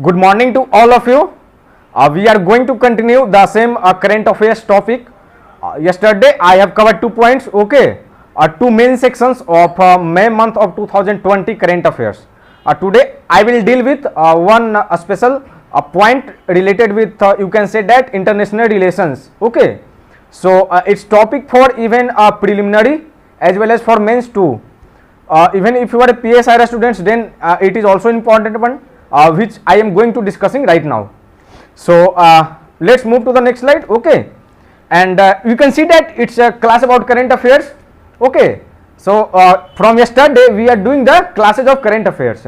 Good morning to all of you. We are going to continue the same current affairs topic. Yesterday I have covered 2 points, okay, 2 main sections of May month of 2020 current affairs. Today I will deal with one special point related with you can say that international relations, okay. So it's topic for even preliminary as well as for mains too. Even if you are a PSIR students, then it is also important one which I am going to discussing right now. So let's move to the next slide, okay. And you can see that it's a class about current affairs, okay. So from yesterday we are doing the classes of current affairs.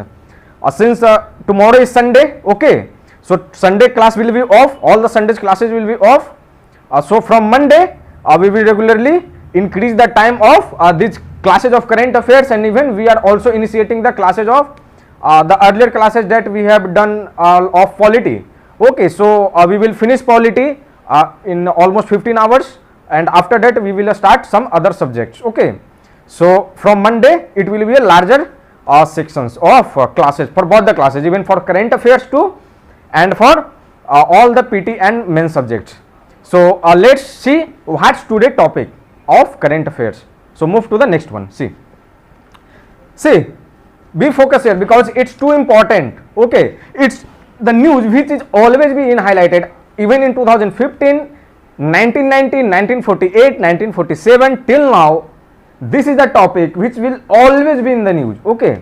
Since tomorrow is Sunday, okay, so Sunday class will be off, all the Sundays classes will be off. So from Monday we will regularly increase the time of these classes of current affairs, and even we are also initiating the classes of the earlier classes that we have done of polity, okay. So we will finish polity in almost 15 hours, and after that we will start some other subjects, okay. So from Monday it will be a larger sections of classes for both the classes, even for current affairs too and for all the PT and main subjects. So let's see what's today topic of current affairs. So move to the next one. See, be focused here because it's too important, okay. It's the news which is always being highlighted even in 2015, 1990, 1948, 1947 till now. This is the topic which will always be in the news, okay.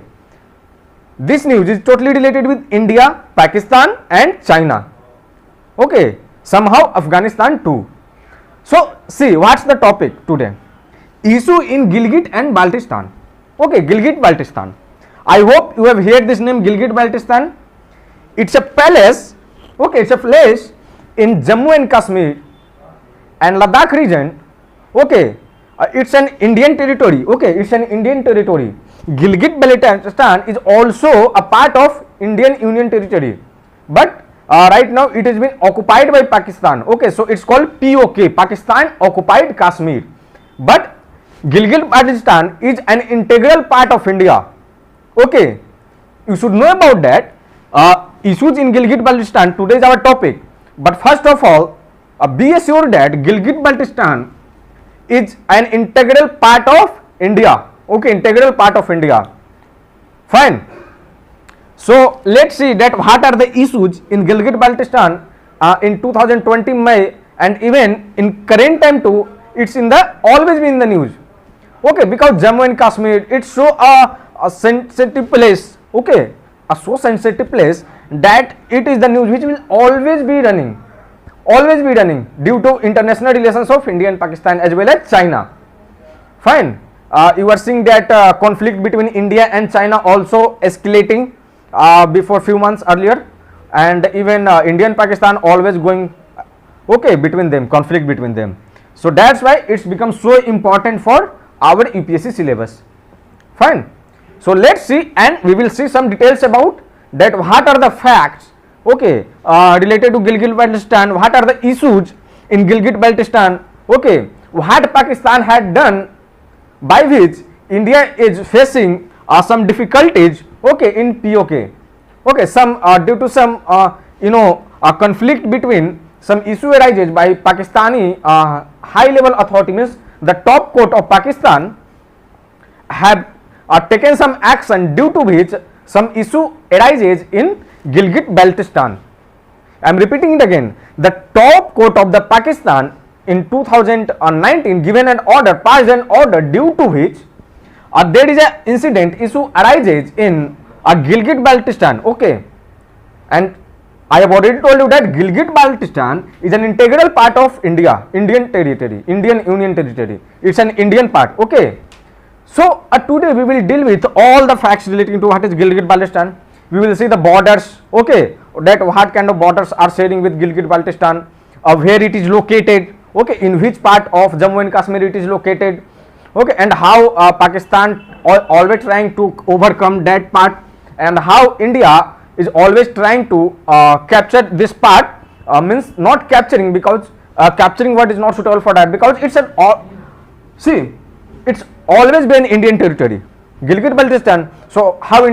This news is totally related with India, Pakistan and China, okay, somehow Afghanistan too. So see what's the topic today. Issue in Gilgit and Baltistan, okay. Gilgit Baltistan, I hope you have heard this name, Gilgit Baltistan. It's a palace, okay, it's a place in Jammu and Kashmir and Ladakh region, okay. It's an Indian territory, okay, it's an Indian territory. Gilgit Baltistan is also a part of Indian Union territory, but right now it has been occupied by Pakistan, okay. So it's called POK, Pakistan Occupied Kashmir, but Gilgit Baltistan is an integral part of India, okay. You should know about that. Issues in Gilgit Baltistan, today is our topic, but first of all be assured that Gilgit Baltistan is an integral part of India, okay, integral part of India, fine. So let's see that what are the issues in Gilgit Baltistan in 2020 May, and even in current time too, it's in the always be in the news, okay, because Jammu and Kashmir, it's so a sensitive place, okay, a so sensitive place that it is the news which will always be running due to international relations of India and Pakistan as well as China, fine. You are seeing that conflict between India and China also escalating before few months earlier, and even India and Pakistan always going, okay, between them, conflict between them. So that's why it's become so important for our UPSC syllabus, fine. So let's see, and we will see some details about that what are the facts, okay, related to Gilgit Baltistan, what are the issues in Gilgit Baltistan, okay, what Pakistan had done by which India is facing some difficulties, okay, in POK, okay, some due to some a conflict between some issue arises by Pakistani high level authority, means the top court of Pakistan have taken some action due to which some issue arises in Gilgit Baltistan. I am repeating it again, the top court of the Pakistan in 2019 given an order, passed an order due to which there is a incident issue arises in Gilgit Baltistan, okay. And I have already told you that Gilgit Baltistan is an integral part of India, Indian territory, Indian Union territory, it's an Indian part, okay. So today we will deal with all the facts relating to what is Gilgit Baltistan. We will see the borders, okay, that what kind of borders are sharing with Gilgit Baltistan, where it is located, okay, in which part of Jammu and Kashmir it is located, okay, and how Pakistan always trying to overcome that part, and how India is always trying to capture this part, means not capturing, because capturing word is not suitable for that, because it's an see, it's always been Indian territory, Gilgit Baltistan. So how India